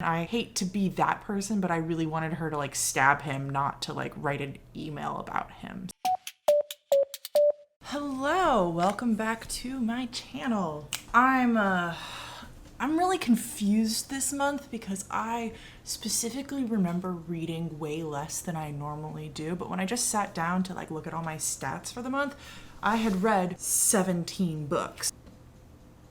I hate to be that person, but I really wanted her to like stab him, not to like write an email about him. Hello, welcome back to my channel. I'm really confused this month because I specifically remember reading way less than I normally do, but when I just sat down to like look at all my stats for the month, I had read 17 books.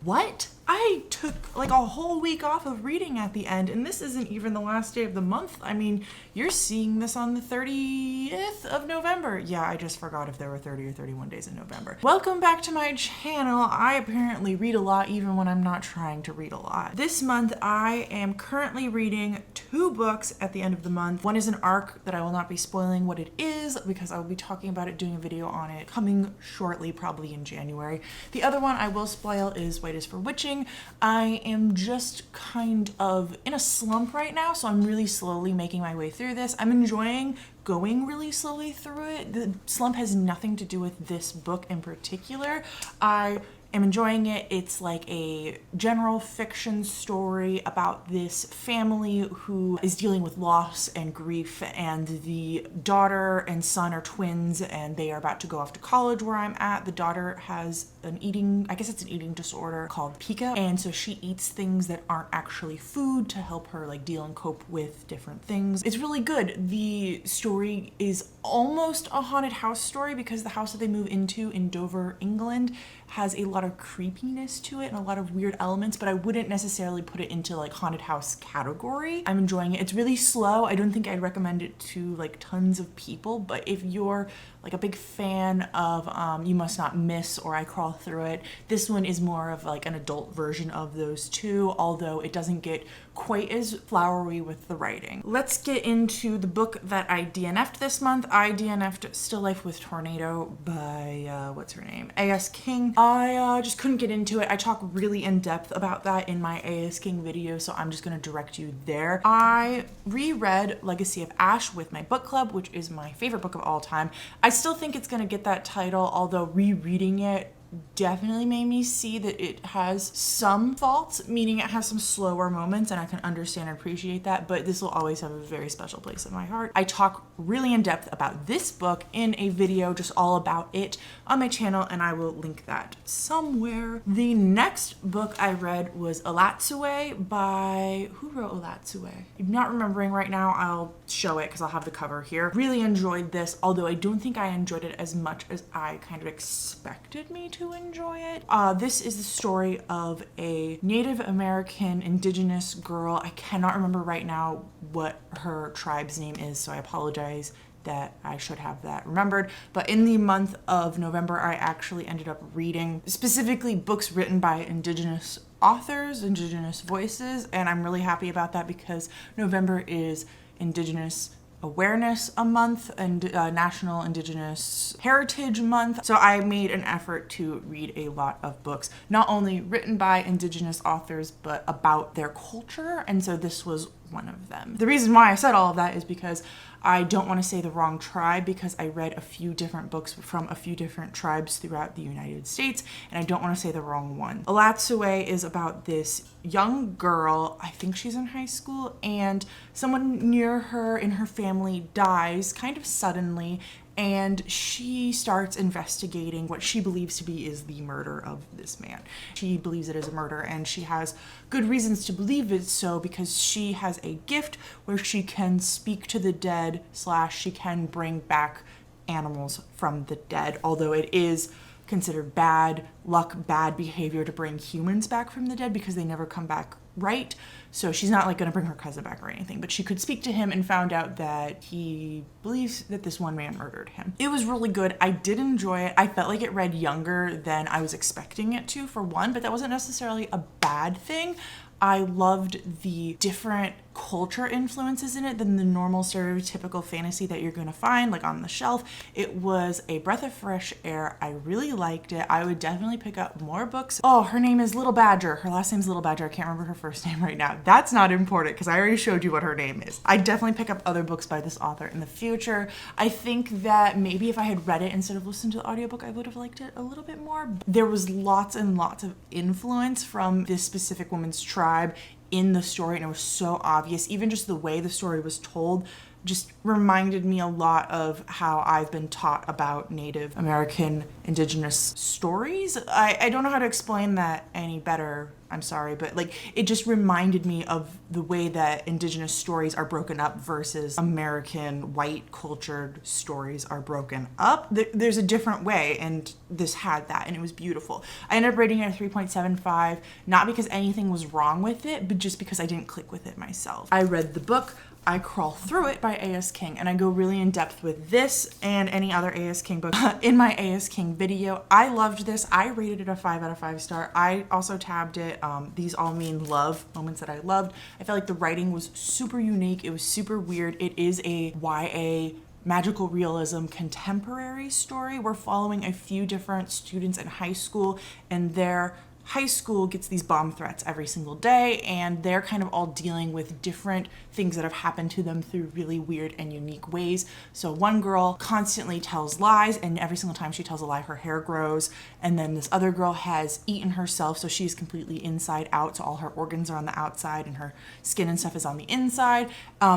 What? I took like a whole week off of reading at the end, and this isn't even the last day of the month. I mean, you're seeing this on the 30th of November. Yeah, I just forgot if there were 30 or 31 days in November. Welcome back to my channel. I apparently read a lot even when I'm not trying to read a lot. This month, I am currently reading 2 books at the end of the month. One is an arc that I will not be spoiling what it is because I will be talking about it, doing a video on it, coming shortly, probably in January. The other one I will spoil is White is for Witching. I am just kind of in a slump right now, so I'm really slowly making my way through this. I'm enjoying going really slowly through it. The slump has nothing to do with this book in particular. I am enjoying it. It's like a general fiction story about this family who is dealing with loss and grief, and the daughter and son are twins and they are about to go off to college where I'm at. The daughter has an eating disorder called pica, and so she eats things that aren't actually food to help her like deal and cope with different things. It's really good. The story is almost a haunted house story because the house that they move into in Dover, England has a lot of creepiness to it and a lot of weird elements, but I wouldn't necessarily put it into like haunted house category. I'm enjoying it. It's really slow. I don't think I'd recommend it to like tons of people, but if you're like a big fan of You Must Not Miss or I Crawl Through It, this one is more of like an adult version of those two, although it doesn't get quite as flowery with the writing. Let's get into the book that I DNF'd this month. I DNF'd Still Life with Tornado by, what's her name? A.S. King. I just couldn't get into it. I talk really in depth about that in my A.S. King video, so I'm just gonna direct you there. I reread Legacy of Ash with my book club, which is my favorite book of all time. I still think it's gonna get that title, although rereading it definitely made me see that it has some faults, meaning it has some slower moments, and I can understand and appreciate that, but this will always have a very special place in my heart. I talk really in depth about this book in a video just all about it on my channel, and I will link that somewhere. The next book I read was Alatsue by, who wrote Alatsue? I'm not remembering right now. I'll show it because I'll have the cover here. Really enjoyed this, although I don't think I enjoyed it as much as I kind of expected me to enjoy it. This is the story of a Native American indigenous girl. I cannot remember right now what her tribe's name is, so I apologize that I should have that remembered. But in the month of November, I actually ended up reading specifically books written by indigenous authors, indigenous voices, and I'm really happy about that because November is Indigenous Awareness a month and National Indigenous Heritage Month. So I made an effort to read a lot of books, not only written by Indigenous authors, but about their culture. And so this was one of them. The reason why I said all of that is because I don't want to say the wrong tribe, because I read a few different books from a few different tribes throughout the United States, and I don't want to say the wrong one. Alatsue is about this young girl, I think she's in high school, and someone near her in her family dies kind of suddenly, and she starts investigating what she believes to be is the murder of this man. She believes it is a murder, and she has good reasons to believe it's so because she has a gift where she can speak to the dead / she can bring back animals from the dead, although it is considered bad luck, bad behavior to bring humans back from the dead because they never come back right. So she's not like going to bring her cousin back or anything, but she could speak to him and found out that he believes that this one man murdered him. It was really good. I did enjoy it. I felt like it read younger than I was expecting it to, for one, but that wasn't necessarily a bad thing. I loved the different culture influences in it than the normal stereotypical fantasy that you're going to find like on the shelf. It was a breath of fresh air. I really liked it. I would definitely pick up more books. Oh, her name is Little Badger. Her last name's Little Badger. I can't remember her first name right now. That's not important because I already showed you what her name is. I definitely pick up other books by this author in the future. I think that maybe if I had read it instead of listened to the audiobook, I would have liked it a little bit more. There was lots and lots of influence from this specific woman's tribe in the story, and it was so obvious. Even just the way the story was told just reminded me a lot of how I've been taught about Native American indigenous stories. I don't know how to explain that any better, I'm sorry, but like it just reminded me of the way that indigenous stories are broken up versus American white cultured stories are broken up. There's a different way, and this had that, and it was beautiful. I ended up rating it a 3.75, not because anything was wrong with it, but just because I didn't click with it myself. I read the book I Crawl Through It by A.S. King, and I go really in depth with this and any other A.S. King book in my A.S. King video. I loved this. I rated it a 5 out of 5 star. I also tabbed it, these all mean love, moments that I loved. I felt like the writing was super unique. It was super weird. It is a YA magical realism contemporary story. We're following a few different students in high school, and their high school gets these bomb threats every single day, and they're kind of all dealing with different things that have happened to them through really weird and unique ways. So one girl constantly tells lies, and every single time she tells a lie, her hair grows. And then this other girl has eaten herself, so she's completely inside out, so all her organs are on the outside and her skin and stuff is on the inside.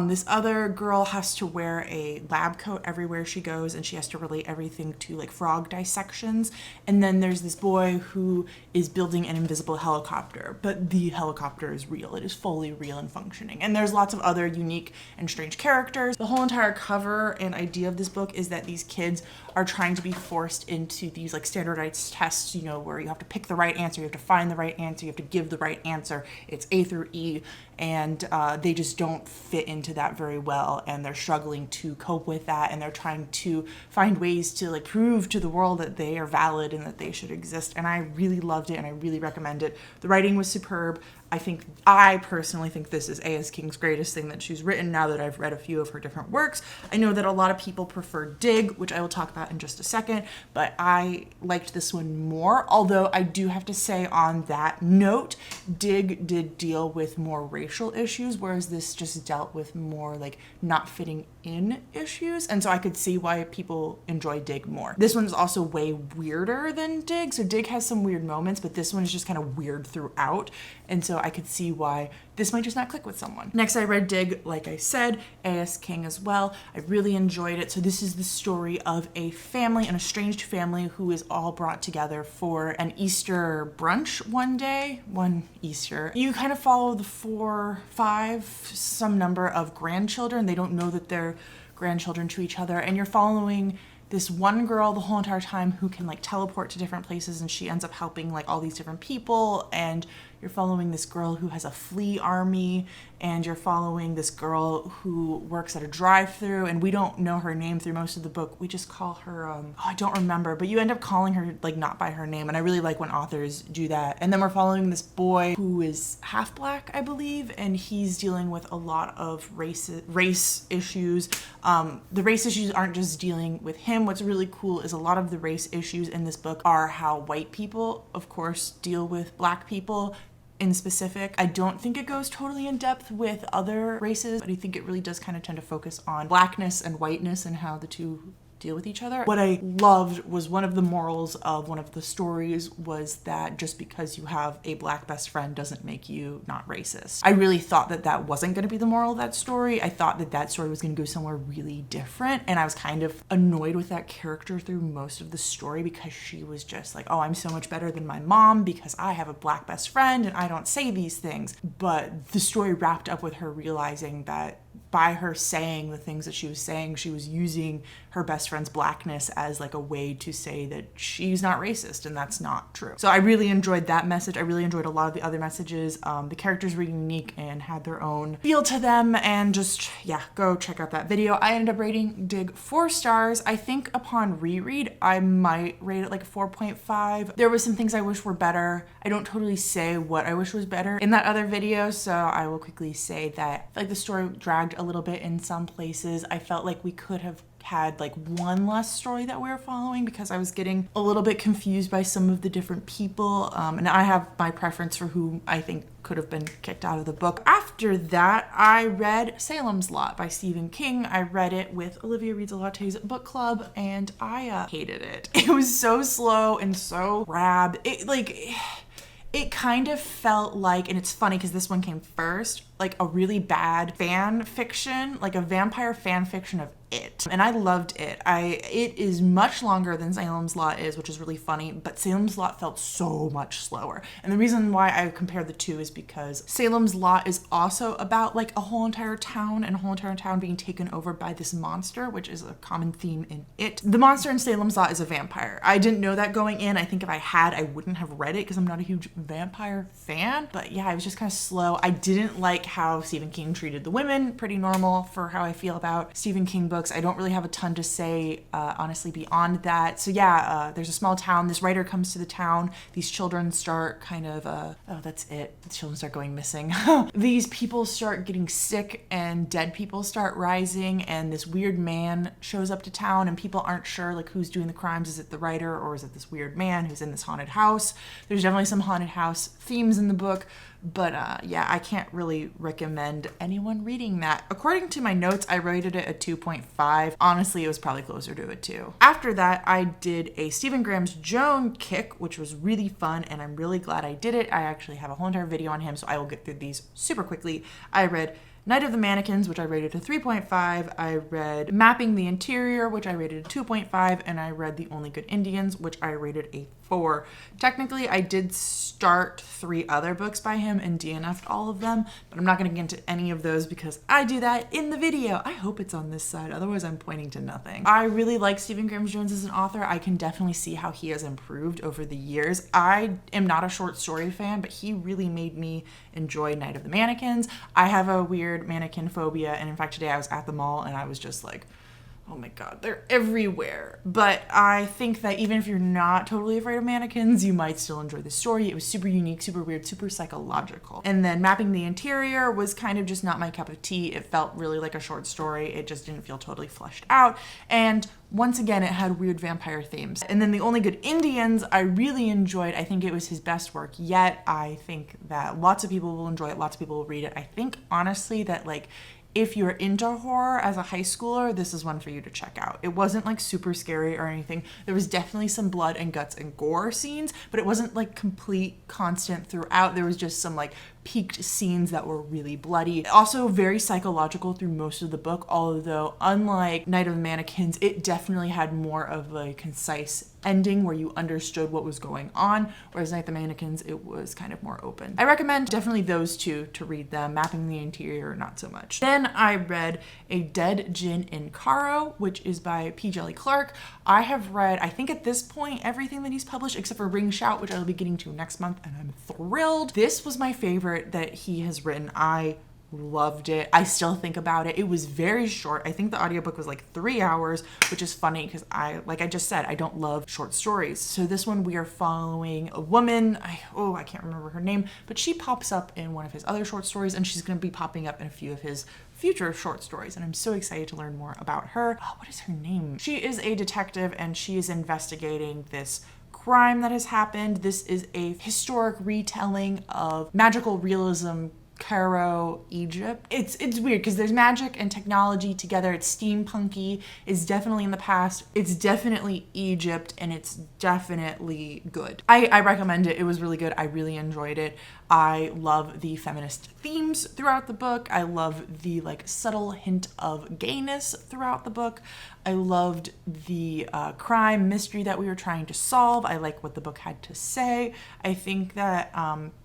This other girl has to wear a lab coat everywhere she goes, and she has to relate everything to like frog dissections. And then there's this boy who is building an invisible helicopter, but the helicopter is real. It is fully real and functioning. And there's lots of other unique and strange characters. The whole entire cover and idea of this book is that these kids are trying to be forced into these like standardized tests, you know, where you have to pick the right answer, you have to find the right answer, you have to give the right answer. It's A through E, and they just don't fit into that very well, and they're struggling to cope with that, and they're trying to find ways to like prove to the world that they are valid and that they should exist. And I really loved it, and I really recommend it. The writing was superb. I personally think this is A.S. King's greatest thing that she's written now that I've read a few of her different works. I know that a lot of people prefer Dig, which I will talk about in just a second, but I liked this one more. Although I do have to say on that note, Dig did deal with more racial issues, whereas this just dealt with more like not fitting in issues. And so I could see why people enjoy Dig more. This one's also way weirder than Dig. So Dig has some weird moments, but this one is just kind of weird throughout. And so I could see why this might just not click with someone. Next, I read Dig, like I said, A.S. King as well. I really enjoyed it. So this is the story of a family, an estranged family, who is all brought together for an Easter brunch one Easter. You kind of follow the 4, 5, some number of grandchildren. They don't know that they're grandchildren to each other, and you're following this one girl the whole entire time who can like teleport to different places, and she ends up helping like all these different people. And you're following this girl who has a flea army, and you're following this girl who works at a drive-thru, and we don't know her name through most of the book. We just call her I don't remember, but you end up calling her like not by her name, and I really like when authors do that. And then we're following this boy who is half black, I believe, and he's dealing with a lot of race issues. The race issues aren't just dealing with him. What's really cool is a lot of the race issues in this book are how white people, of course, deal with black people in specific. I don't think it goes totally in depth with other races, but I think it really does kind of tend to focus on blackness and whiteness and how the two deal with each other. What I loved was one of the morals of one of the stories was that just because you have a black best friend doesn't make you not racist. I really thought that that wasn't going to be the moral of that story. I thought that that story was going to go somewhere really different, and I was kind of annoyed with that character through most of the story because she was just like, oh, I'm so much better than my mom because I have a black best friend and I don't say these things. But the story wrapped up with her realizing that by her saying the things that she was saying, she was using her best friend's blackness as like a way to say that she's not racist, and that's not true. So I really enjoyed that message. I really enjoyed a lot of the other messages. The characters were unique and had their own feel to them, and just, yeah, go check out that video. I ended up rating Dig 4 stars. I think upon reread, I might rate it like a 4.5. There was some things I wish were better. I don't totally say what I wish was better in that other video, so I will quickly say that I feel like the story dragged a little bit in some places. I felt like we could have had like one less story that we were following because I was getting a little bit confused by some of the different people, and I have my preference for who I think could have been kicked out of the book. After that, I read Salem's Lot by Stephen King. I read it with Olivia Reads a Latte's book club, and I hated it. It was so slow and so drab. It kind of felt like, and it's funny because this one came first, like a really bad fan fiction, like a vampire fan fiction of It. And I loved It. It is much longer than Salem's Lot is, which is really funny, but Salem's Lot felt so much slower. And the reason why I compare the two is because Salem's Lot is also about like a whole entire town and a whole entire town being taken over by this monster, which is a common theme in It. The monster in Salem's Lot is a vampire. I didn't know that going in. I think if I had, I wouldn't have read it because I'm not a huge vampire fan. But yeah, it was just kind of slow. I didn't like how Stephen King treated the women. Pretty normal for how I feel about Stephen King books. I don't really have a ton to say, honestly, beyond that. So yeah, there's a small town. This writer comes to the town. These children start kind of, oh, that's it. The children start going missing. These people start getting sick and dead people start rising, and this weird man shows up to town, and people aren't sure like who's doing the crimes. Is it the writer or is it this weird man who's in this haunted house? There's definitely some haunted house themes in the book. But yeah, I can't really recommend anyone reading that. According to my notes, I rated it a 2.5. Honestly, it was probably closer to a 2. After that, I did a Stephen Graham's Joan kick, which was really fun, and I'm really glad I did it. I actually have a whole entire video on him, so I will get through these super quickly. I read Night of the Mannequins, which I rated a 3.5. I read Mapping the Interior, which I rated a 2.5. And I read The Only Good Indians, which I rated a 4. Technically, I did start 3 other books by him and DNF'd all of them, but I'm not going to get into any of those because I do that in the video. I hope it's on this side, otherwise I'm pointing to nothing. I really like Stephen Graham Jones as an author. I can definitely see how he has improved over the years. I am not a short story fan, but he really made me enjoy Night of the Mannequins. I have a weird mannequin phobia, and in fact today I was at the mall and I was just like, oh my God, they're everywhere. But I think that even if you're not totally afraid of mannequins, you might still enjoy the story. It was super unique, super weird, super psychological. And then Mapping the Interior was kind of just not my cup of tea. It felt really like a short story. It just didn't feel totally fleshed out. And once again, it had weird vampire themes. And then The Only Good Indians, I really enjoyed. I think it was his best work yet. I think that lots of people will enjoy it. Lots of people will read it. I think honestly that like, if you're into horror as a high schooler, this is one for you to check out. It wasn't like super scary or anything. There was definitely some blood and guts and gore scenes, but it wasn't like complete constant throughout. There was just some like peaked scenes that were really bloody. Also very psychological through most of the book, although unlike Night of the Mannequins, it definitely had more of a concise ending where you understood what was going on, whereas Night of the Mannequins, it was kind of more open. I recommend definitely those two to read them. Mapping the Interior, not so much. Then I read A Dead Djinn in Cairo, which is by P. Djeli Clark. I have read, I think at this point, everything that he's published except for Ring Shout, which I will be getting to next month, and I'm thrilled. This was my favorite that he has written. I loved it. I still think about it. It was very short. I think the audiobook was like 3 hours, which is funny because like I just said, I don't love short stories. So this one we are following a woman. I can't remember her name, but she pops up in one of his other short stories, and she's going to be popping up in a few of his future short stories, and I'm so excited to learn more about her. What is her name? She is a detective, and she is investigating this crime that has happened. This is a historic retelling of magical realism Cairo, Egypt. It's weird because there's magic and technology together. It's steampunky. It's definitely in the past. It's definitely Egypt, and it's definitely good. I recommend it. It was really good. I really enjoyed it. I love the feminist themes throughout the book. I love the like subtle hint of gayness throughout the book. I loved the crime mystery that we were trying to solve. I like what the book had to say. I think that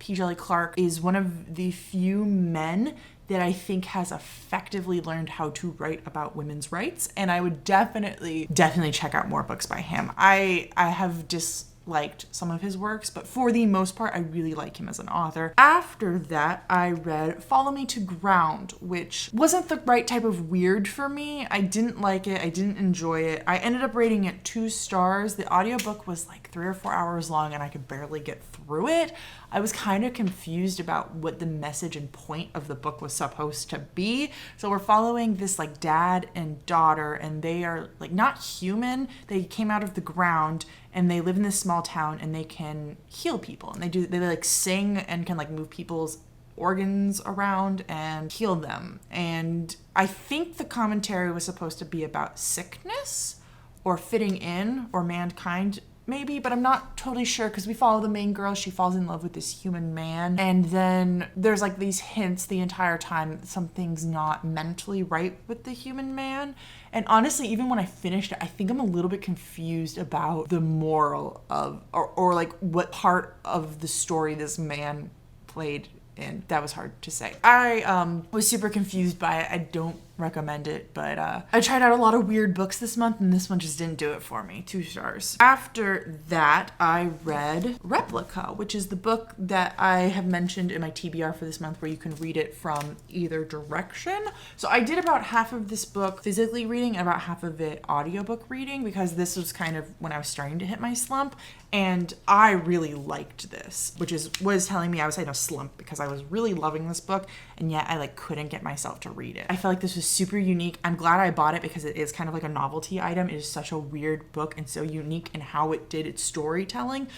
P. Djeli Clark is one of the few men that I think has effectively learned how to write about women's rights, and I would definitely check out more books by him. I have disliked some of his works, but for the most part, I really like him as an author. After that, I read Follow Me to Ground, which wasn't the right type of weird for me. I didn't like it. I didn't enjoy it. I ended up rating it 2 stars. The audiobook was like 3 or 4 hours long, and I could barely get through it. I was kind of confused about what the message and point of the book was supposed to be. So we're following this like dad and daughter, and they are like not human. They came out of the ground, and they live in this small town, and they can heal people, and they like sing and can like move people's organs around and heal them. And I think the commentary was supposed to be about sickness or fitting in or mankind maybe, but I'm not totally sure because we follow the main girl. She falls in love with this human man, and then there's like these hints the entire time that something's not mentally right with the human man. And honestly, even when I finished it, I think I'm a little bit confused about the moral of, or like what part of the story this man played in. That was hard to say. I was super confused by it. I don't recommend it, but I tried out a lot of weird books this month, and this one just didn't do it for me. 2 stars. After that, I read Replica, which is the book that I have mentioned in my TBR for this month, where you can read it from either direction. So I did about half of this book physically reading and about half of it audiobook reading, because this was kind of when I was starting to hit my slump, and I really liked this, which is was telling me I was in a slump because I was really loving this book, and yet I like couldn't get myself to read it. I felt like this was super unique. I'm glad I bought it because it is kind of like a novelty item. It is such a weird book and so unique in how it did its storytelling.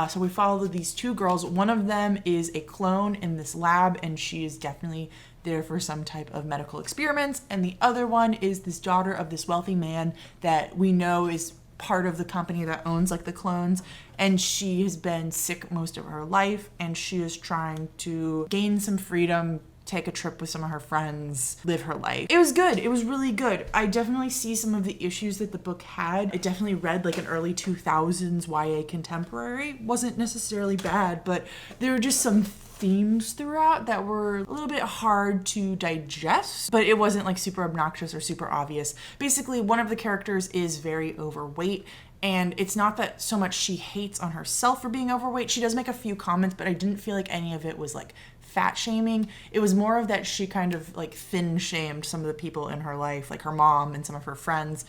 So we followed these 2 girls. One of them is a clone in this lab, and she is definitely there for some type of medical experiments. And the other one is this daughter of this wealthy man that we know is part of the company that owns like the clones, and she has been sick most of her life, and she is trying to gain some freedom, take a trip with some of her friends, live her life. It was good. It was really good. I definitely see some of the issues that the book had. It definitely read like an early 2000s YA contemporary. Wasn't necessarily bad, but there were just some themes throughout that were a little bit hard to digest, but it wasn't like super obnoxious or super obvious. Basically, one of the characters is very overweight, and it's not that so much she hates on herself for being overweight. She does make a few comments, but I didn't feel like any of it was like fat shaming. It was more of that she kind of like thin shamed some of the people in her life, like her mom and some of her friends.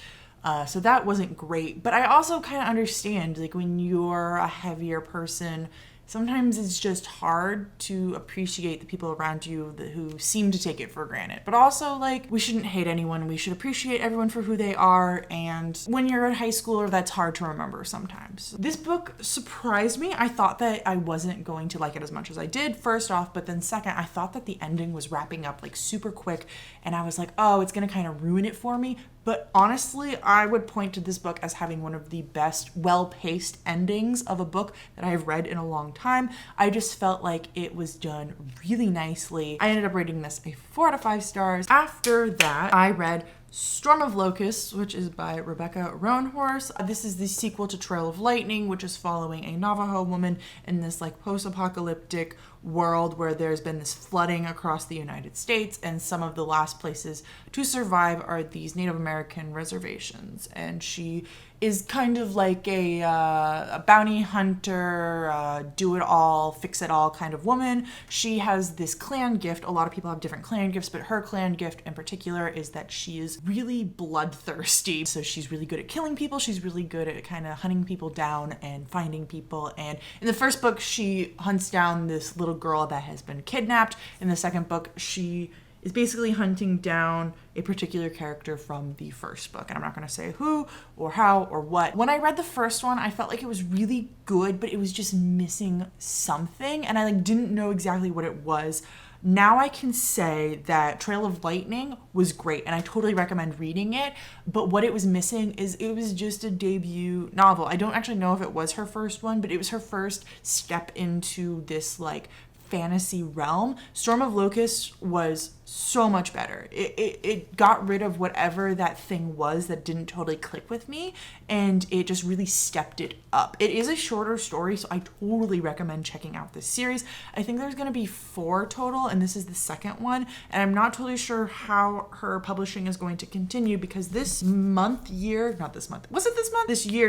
So that wasn't great, but I also kind of understand, like, when you're a heavier person, sometimes it's just hard to appreciate the people around you who seem to take it for granted. But also, like, we shouldn't hate anyone. We should appreciate everyone for who they are. And when you're a high schooler, that's hard to remember sometimes. This book surprised me. I thought that I wasn't going to like it as much as I did, first off. But then second, I thought that the ending was wrapping up like super quick. And I was like, oh, it's going to kind of ruin it for me. But honestly, I would point to this book as having one of the best, well-paced endings of a book that I've read in a long time. I just felt like it was done really nicely. I ended up rating this a 4 out of 5 stars. After that, I read Storm of Locusts, which is by Rebecca Roanhorse. This is the sequel to Trail of Lightning, which is following a Navajo woman in this like post-apocalyptic world where there's been this flooding across the United States, and some of the last places to survive are these Native American reservations. And she is kind of like a bounty hunter, do-it-all, fix-it-all kind of woman. She has this clan gift. A lot of people have different clan gifts, but her clan gift in particular is that she is really bloodthirsty. So she's really good at killing people. She's really good at kind of hunting people down and finding people. And in the first book, she hunts down this little girl that has been kidnapped. In the second book, she is basically hunting down a particular character from the first book. And I'm not going to say who or how or what. When I read the first one, I felt like it was really good, but it was just missing something. And I like didn't know exactly what it was. Now I can say that Trail of Lightning was great, and I totally recommend reading it. But what it was missing is it was just a debut novel. I don't actually know if it was her first one, but it was her first step into this like fantasy realm. Storm of Locusts was so much better. It got rid of whatever that thing was that didn't totally click with me, and it just really stepped it up. It is a shorter story, so I totally recommend checking out this series. I think there's going to be 4 total, and this is the second one, and I'm not totally sure how her publishing is going to continue, because this year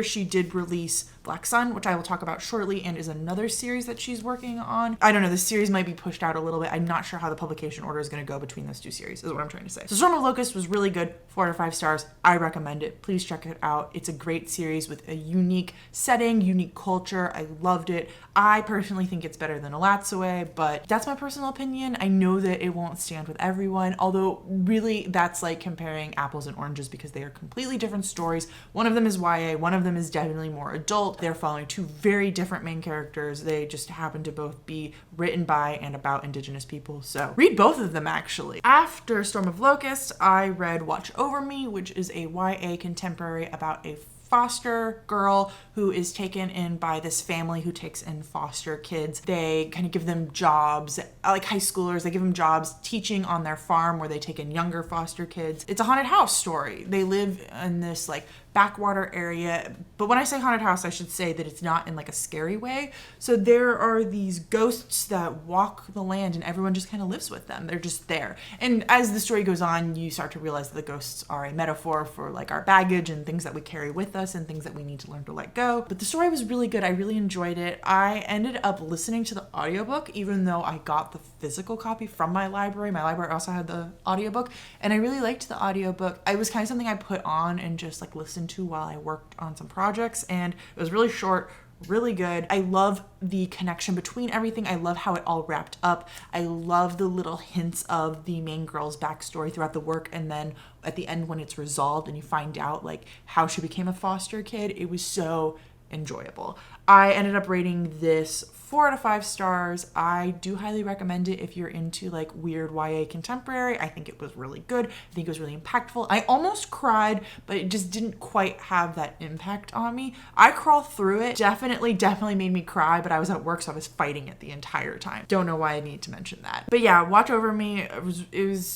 she did release Black Sun, which I will talk about shortly, and is another series that she's working on. I don't know, this series might be pushed out a little bit. I'm not sure how the publication order is going to go between those 2 series, is what I'm trying to say. So Storm of Locusts was really good, 4 out of 5 stars. I recommend it. Please check it out. It's a great series with a unique setting, unique culture. I loved it. I personally think it's better than Alatsue, but that's my personal opinion. I know that it won't stand with everyone, although really that's like comparing apples and oranges because they are completely different stories. One of them is YA, one of them is definitely more adult. They're following 2 very different main characters. They just happen to both be written by and about Indigenous people. So read both of them actually. After Storm of Locusts, I read Watch Over Me, which is a YA contemporary about a foster girl who is taken in by this family who takes in foster kids. They kind of give them jobs, like high schoolers, they give them jobs teaching on their farm where they take in younger foster kids. It's a haunted house story. They live in this like backwater area, but when I say haunted house, I should say that it's not in like a scary way. So there are these ghosts that walk the land and everyone just kind of lives with them. They're just there. And as the story goes on, you start to realize that the ghosts are a metaphor for like our baggage and things that we carry with us and things that we need to learn to let go. But the story was really good. I really enjoyed it. I ended up listening to the audiobook, even though I got the physical copy from my library. My library also had the audiobook, and I really liked the audiobook. It was kind of something I put on and just like listened to while I worked on some projects, and it was really short, really good. I love the connection between everything. I love how it all wrapped up. I love the little hints of the main girl's backstory throughout the work, and then at the end when it's resolved and you find out like how she became a foster kid. It was so enjoyable. I ended up rating this 4 out of 5 stars. I do highly recommend it if you're into like weird YA contemporary. I think it was really good. I think it was really impactful. I almost cried, but it just didn't quite have that impact on me. I crawled through it. Definitely made me cry, but I was at work, so I was fighting it the entire time. Don't know why I need to mention that. But yeah, Watch Over Me, it was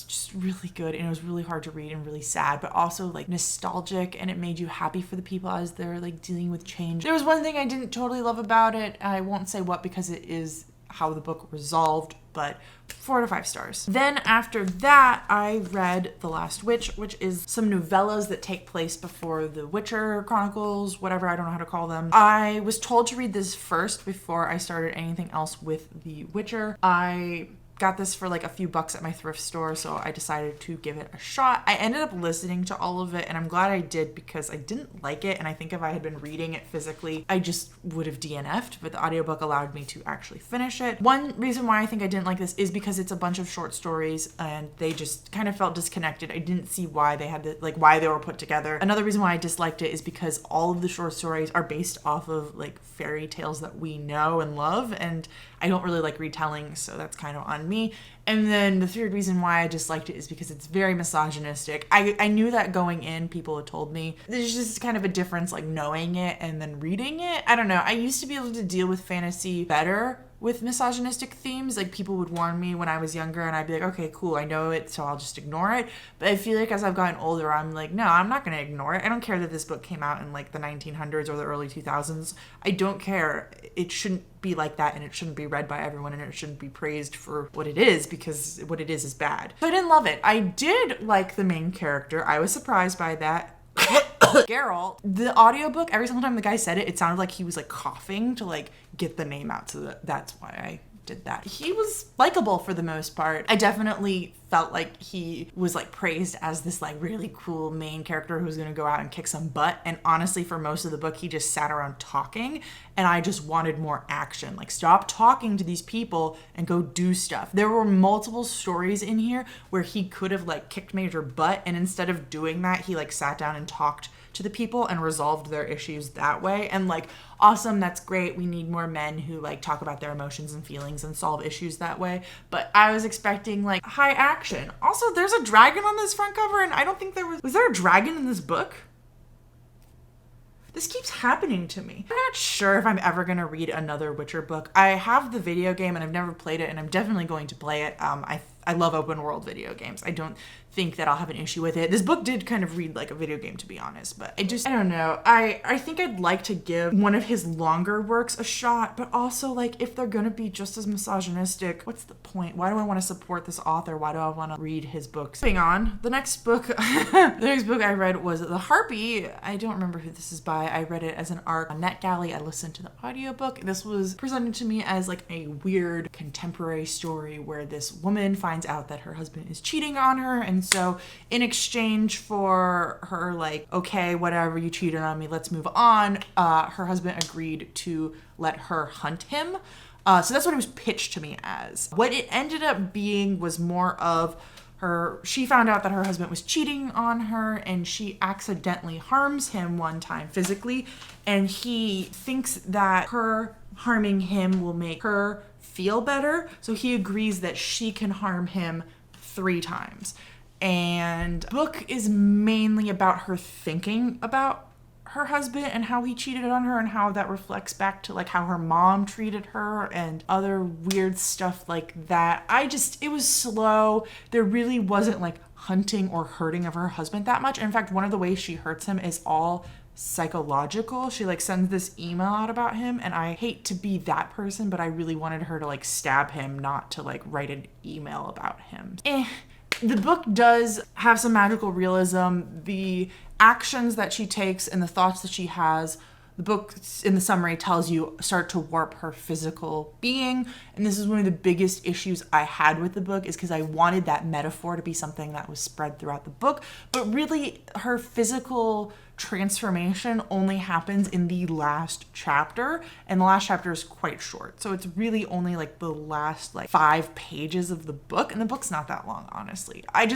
just really good, and it was really hard to read and really sad, but also like nostalgic, and it made you happy for the people as they're like dealing with change. There was one thing I didn't totally love about it. I won't say what because it is how the book resolved, but 4 out of 5 stars. Then after that, I read The Last Witch, which is some novellas that take place before the Witcher Chronicles, whatever, I don't know how to call them. I was told to read this first before I started anything else with The Witcher. I got this for like a few bucks at my thrift store, so I decided to give it a shot. I ended up listening to all of it, and I'm glad I did because I didn't like it, and I think if I had been reading it physically, I just would have DNF'd, but the audiobook allowed me to actually finish it. One reason why I think I didn't like this is because it's a bunch of short stories, and they just kind of felt disconnected. I didn't see why they had to, like, why they were put together. Another reason why I disliked it is because all of the short stories are based off of like fairy tales that we know and love, and I don't really like retelling, so that's kind of on me. And then the third reason why I disliked it is because it's very misogynistic. I knew that going in, people had told me. There's just kind of a difference like knowing it and then reading it. I don't know. I used to be able to deal with fantasy better with misogynistic themes. Like people would warn me when I was younger and I'd be like, okay, cool, I know it, so I'll just ignore it. But I feel like as I've gotten older, I'm like, no, I'm not going to ignore it. I don't care that this book came out in like the 1900s or the early 2000s. I don't care. It shouldn't be like that, and it shouldn't be read by everyone, and it shouldn't be praised for what it is, because what it is bad. So I didn't love it. I did like the main character. I was surprised by that. Geralt, the audiobook, every single time the guy said it, it sounded like he was like coughing to like get the name out, so that's why I did that. He was likable for the most part. I definitely felt like he was like praised as this like really cool main character who's gonna go out and kick some butt, and honestly for most of the book he just sat around talking, and I just wanted more action. Like, stop talking to these people and go do stuff. There were multiple stories in here where he could have like kicked major butt, and instead of doing that he like sat down and talked to the people and resolved their issues that way. And like, awesome, that's great. We need more men who like talk about their emotions and feelings and solve issues that way. But I was expecting like high action. Also, there's a dragon on this front cover, and I don't think was there a dragon in this book? This keeps happening to me. I'm not sure if I'm ever gonna read another Witcher book. I have the video game and I've never played it, and I'm definitely going to play it. I love open world video games. I don't think that I'll have an issue with it. This book did kind of read like a video game, to be honest, but I don't know. I think I'd like to give one of his longer works a shot, but also like if they're gonna be just as misogynistic, what's the point? Why do I want to support this author? Why do I want to read his books? Moving on, the next book I read was The Harpy. I don't remember who this is by. I read it as an ARC on NetGalley. I listened to the audiobook. This was presented to me as like a weird contemporary story where this woman finds out that her husband is cheating on her, and so in exchange for her like, okay, whatever, you cheated on me, let's move on, her husband agreed to let her hunt him. So that's what it was pitched to me as. What it ended up being was more of she found out that her husband was cheating on her, and she accidentally harms him one time physically, and he thinks that her harming him will make her feel better, so he agrees that she can harm him 3 times. And the book is mainly about her thinking about her husband and how he cheated on her and how that reflects back to like how her mom treated her and other weird stuff like that. It was slow. There really wasn't like hunting or hurting of her husband that much. In fact, one of the ways she hurts him is all psychological. She like sends this email out about him, and I hate to be that person, but I really wanted her to like stab him, not to like write an email about him. The book does have some magical realism. The actions that she takes and the thoughts that she has, the book in the summary tells you, start to warp her physical being. And this is one of the biggest issues I had with the book, is because I wanted that metaphor to be something that was spread throughout the book. But really, her physical transformation only happens in the last chapter, and the last chapter is quite short. So it's really only like the last like 5 pages of the book, and the book's not that long, honestly. I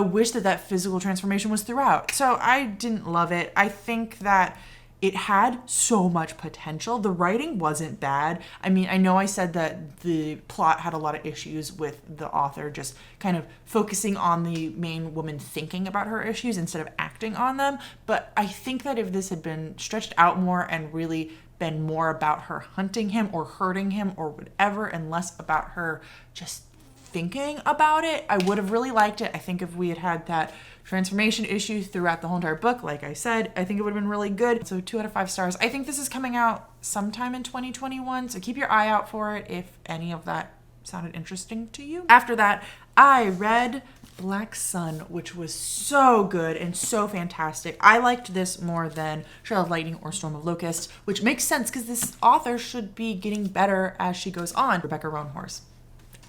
wish that physical transformation was throughout. So I didn't love it. I think that it had so much potential. The writing wasn't bad. I mean, I know I said that the plot had a lot of issues with the author just kind of focusing on the main woman thinking about her issues instead of acting on them. But I think that if this had been stretched out more and really been more about her hunting him or hurting him or whatever, and less about her just thinking about it, I would have really liked it. I think if we had had that transformation issue throughout the whole entire book, like I said, I think it would have been really good. So 2 out of 5 stars. I think this is coming out sometime in 2021, so keep your eye out for it if any of that sounded interesting to you. After that, I read Black Sun, which was so good and so fantastic. I liked this more than Trail of Lightning or Storm of Locusts, which makes sense because this author should be getting better as she goes on. Rebecca Roanhorse.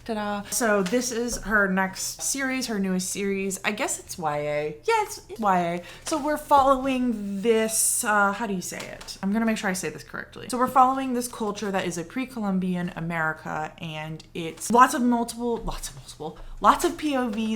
Ta-da. So this is her next series, her newest series. I guess it's YA. Yeah, it's YA. So we're following this, how do you say it? I'm gonna make sure I say this correctly. So we're following this culture that is a pre-Columbian America, and it's lots of POVs,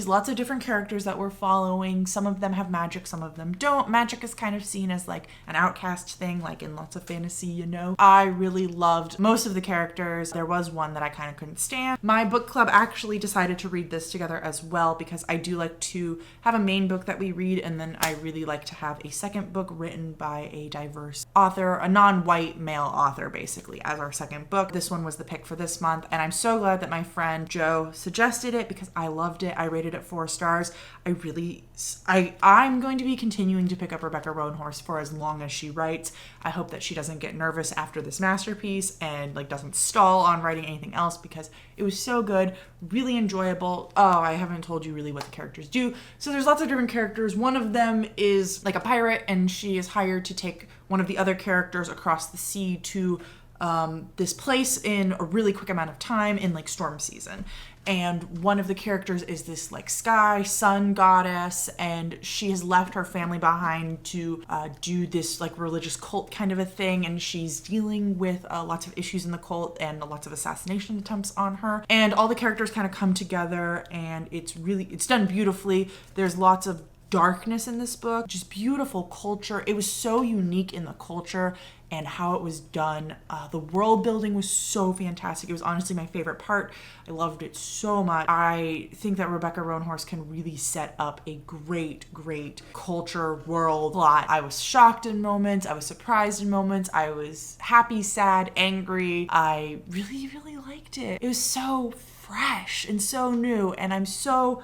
lots of different characters that we're following. Some of them have magic, some of them don't. Magic is kind of seen as like an outcast thing, like in lots of fantasy, you know. I really loved most of the characters. There was one that I kind of couldn't stand. My book club actually decided to read this together as well, because I do like to have a main book that we read, and then I really like to have a second book written by a diverse author, a non-white male author, basically, as our second book. This one was the pick for this month, and I'm so glad that my friend Joe suggested it because I loved it. I rated it 4 stars. I'm going to be continuing to pick up Rebecca Roanhorse for as long as she writes. I hope that she doesn't get nervous after this masterpiece and like doesn't stall on writing anything else, because it was so good, really enjoyable. Oh, I haven't told you really what the characters do. So there's lots of different characters. One of them is like a pirate, and she is hired to take one of the other characters across the sea to this place in a really quick amount of time in like storm season. And one of the characters is this like sun goddess, and she has left her family behind to do this like religious cult kind of a thing, and she's dealing with lots of issues in the cult and lots of assassination attempts on her. And all the characters kind of come together, and it's done beautifully. There's lots of darkness in this book, just beautiful culture. It was so unique in the culture and how it was done. The world building was so fantastic. It was honestly my favorite part. I loved it so much. I think that Rebecca Roanhorse can really set up a great culture world plot. I was shocked in moments. I was surprised in moments. I was happy, sad, angry. I really liked it. It was so fresh and so new, and I'm so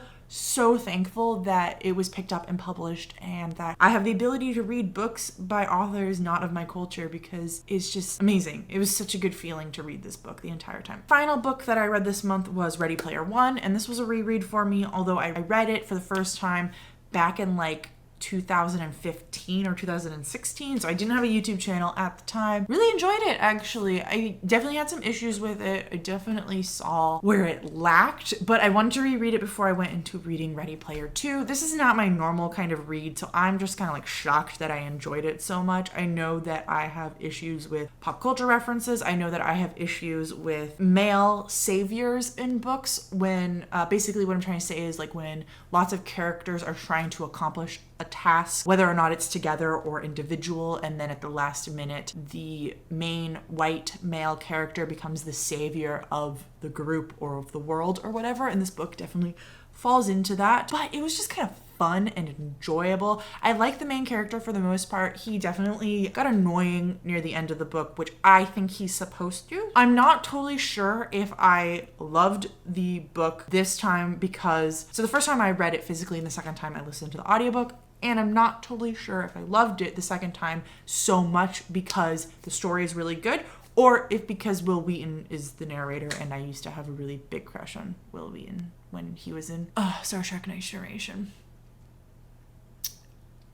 thankful that it was picked up and published, and that I have the ability to read books by authors not of my culture, because it's just amazing. It was such a good feeling to read this book the entire time. Final book that I read this month was Ready Player One, and this was a reread for me, although I read it for the first time back in like 2015 or 2016, so I didn't have a YouTube channel at the time. Really enjoyed it, actually. I definitely had some issues with it. I definitely saw where it lacked, but I wanted to reread it before I went into reading Ready Player 2. This is not my normal kind of read, so I'm just kind of like shocked that I enjoyed it so much. I know that I have issues with pop culture references. I know that I have issues with male saviors in books, when basically what I'm trying to say is like when lots of characters are trying to accomplish a task, whether or not it's together or individual, and then at the last minute the main white male character becomes the savior of the group or of the world or whatever, and this book definitely falls into that, but it was just kind of fun and enjoyable. I like the main character for the most part. He definitely got annoying near the end of the book, which I think he's supposed to. I'm not totally sure if I loved the book this time because, so the first time I read it physically and the second time I listened to the audiobook, and I'm not totally sure if I loved it the second time so much because the story is really good, or if because Will Wheaton is the narrator and I used to have a really big crush on Will Wheaton when he was in Star Trek Next Generation.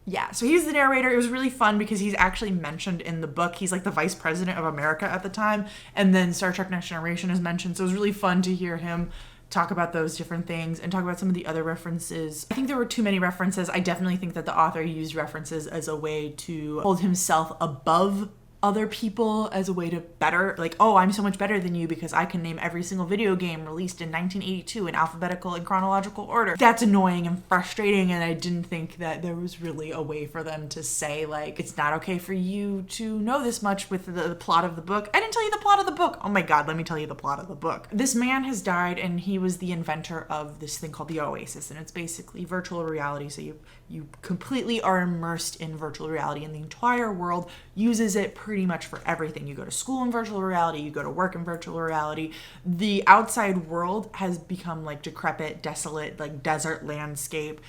Yeah, so he's the narrator. It was really fun because he's actually mentioned in the book. He's like the vice president of America at the time. And then Star Trek Next Generation is mentioned. So it was really fun to hear him talk about those different things and talk about some of the other references. I think there were too many references. I definitely think that the author used references as a way to hold himself above other people, as a way to better, like, oh, I'm so much better than you because I can name every single video game released in 1982 in alphabetical and chronological order. That's annoying and frustrating, and I didn't think that there was really a way for them to say, like, it's not okay for you to know this much with the plot of the book. I didn't tell you the plot of the book. Oh my god, let me tell you the plot of the book. This man has died, and he was the inventor of this thing called the Oasis, and it's basically virtual reality. So you completely are immersed in virtual reality, and the entire world uses it pretty much for everything. You go to school in virtual reality, you go to work in virtual reality. The outside world has become like decrepit, desolate, like desert landscape.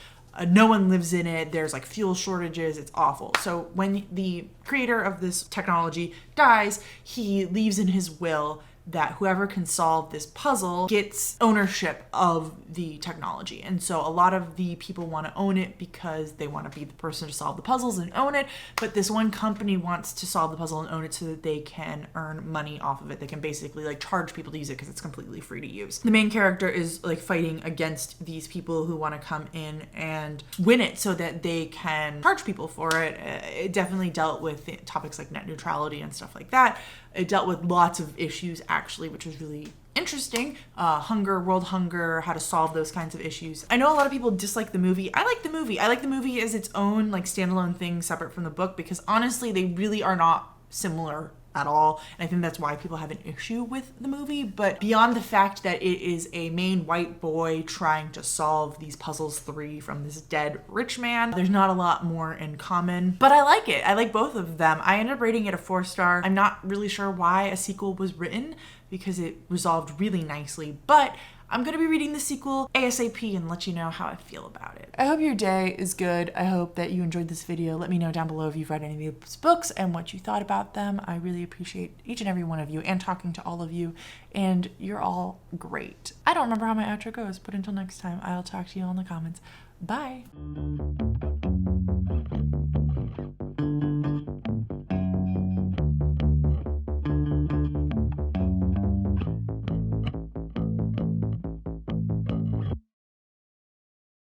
No one lives in it. There's like fuel shortages. It's awful. So when the creator of this technology dies, he leaves in his will that whoever can solve this puzzle gets ownership of the technology. And so a lot of the people want to own it because they want to be the person to solve the puzzles and own it. But this one company wants to solve the puzzle and own it so that they can earn money off of it. They can basically like charge people to use it because it's completely free to use. The main character is like fighting against these people who want to come in and win it so that they can charge people for it. It definitely dealt with topics like net neutrality and stuff like that. It dealt with lots of issues actually, which was really interesting. Hunger, world hunger, how to solve those kinds of issues. I know a lot of people dislike the movie. I like the movie. I like the movie as its own like standalone thing separate from the book because honestly, they really are not similar at all. And I think that's why people have an issue with the movie. But beyond the fact that it is a main white boy trying to solve these puzzles 3 from this dead rich man, there's not a lot more in common. But I like it. I like both of them. I ended up rating it a 4-star. I'm not really sure why a sequel was written because it resolved really nicely. But I'm going to be reading the sequel ASAP and let you know how I feel about it. I hope your day is good. I hope that you enjoyed this video. Let me know down below if you've read any of these books and what you thought about them. I really appreciate each and every one of you and talking to all of you. And you're all great. I don't remember how my outro goes, but until next time, I'll talk to you all in the comments. Bye.